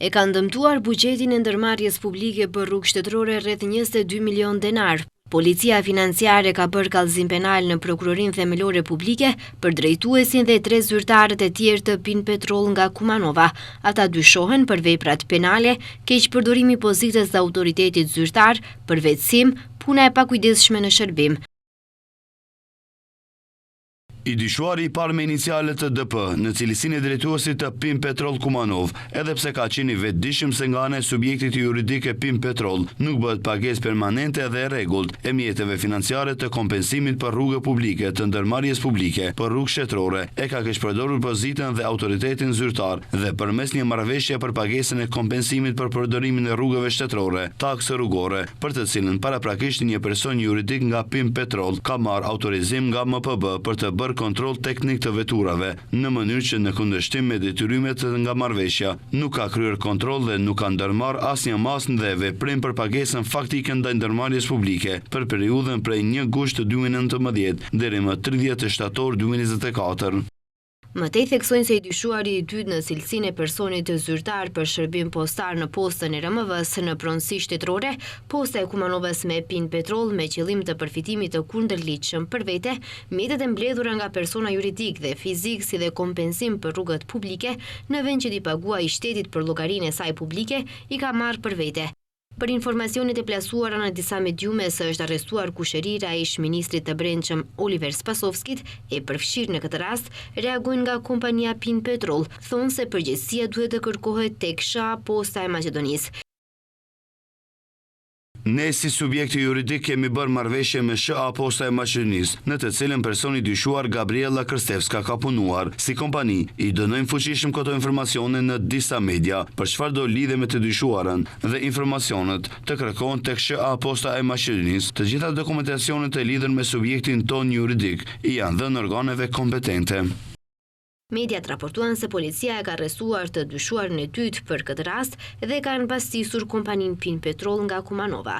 e ka ndëmtuar buxhetin e ndërmarrjes publike për rrugë shtetërore rreth 22 milion denar. Policia financiare ka bërë kallëzim penal në Prokurorinë Themelore Publike për drejtuesin dhe 3 zyrtarët e tjerë të PIN Petrol nga Kumanova. Ata dyshohen për veprat penale, keqpërdorimi i pozitës dhe autoritetit zyrtar, përvetësim, puna e pakujdesshme në shërbim. I dyshuari i parë me inicialet të DP në cilësinë e drejtuesit të PIN Petrol Kumanov, edhe pse ka qenë i vetëdijshëm se nga ana e subjektit juridik e PIN Petrol nuk bëhet pagesë permanente dhe e rregullt e mjeteve financiare të kompensimit për rrugë publike të ndërmarrjes publike për rrugë shtetërore, e ka keqpërdorur pozitën dhe autoritetin zyrtar dhe përmes një marrëveshje për pagesën e kompensimit për përdorimin e rrugëve shtetërore, taksë rrugore, për të cilën paraprakisht një person juridik nga PIN Petrol ka marrë autorizim nga MPB për të bërë kontroll teknik të veturave, në mënyrë që në kundërshtim me detyrimet nga marrëveshja, nuk ka kryer kontroll dhe nuk ka ndërmarrë asnjë masë dhe veprim për pagesën faktike ndaj ndërmarrjes publike për periudhën prej 1 gusht 2019 deri më 30 shtator 2024. Mëtej theksojnë se i dyshuari i dytë në cilësinë e personit të zyrtar për shërbim postar në postën e RMV-s në pronësi shtetërore, posta e Kumanovës me PIN Petrol me qëllim të përfitimit të kundërligjshëm për vete, mjetet e mbledhura nga persona juridik dhe fizik si dhe kompensim për rrugët publike, në vend që t'i paguajë shtetit për llogarinë e saj publike, i ka marrë për vete. Për informacionet e plasuara në disa mediume se është arrestuar kushërira e ish-ministrit të brendshëm Oliver Spasovskit, e përfshirë në këtë rast, reagojnë nga kompania PIN Petrol, thonë se përgjegjësia duhet të kërkohet tek SHA Posta e Maqedonisë. Ne si subjekti juridik kemi bërë marrëveshje me SHA Posta e Maqedonisë, në të cilën personi dyshuar Gabriela Krstevska ka punuar. Si kompani, i dënojmë fuqishëm këto informacione në disa media, për çfarë do lidhe me të dyshuarën, dhe informacionet të kërkohen tek SHA Posta e Maqedonisë. Të gjitha dokumentacionet e lidhur me subjektin ton juridik i janë dhënë organeve kompetente. Mediat raportuan se policia e ka arrestuar të dyshuarin e dytë për këtë rast dhe ka mbastisur kompaninë PIN Petrol nga Kumanova.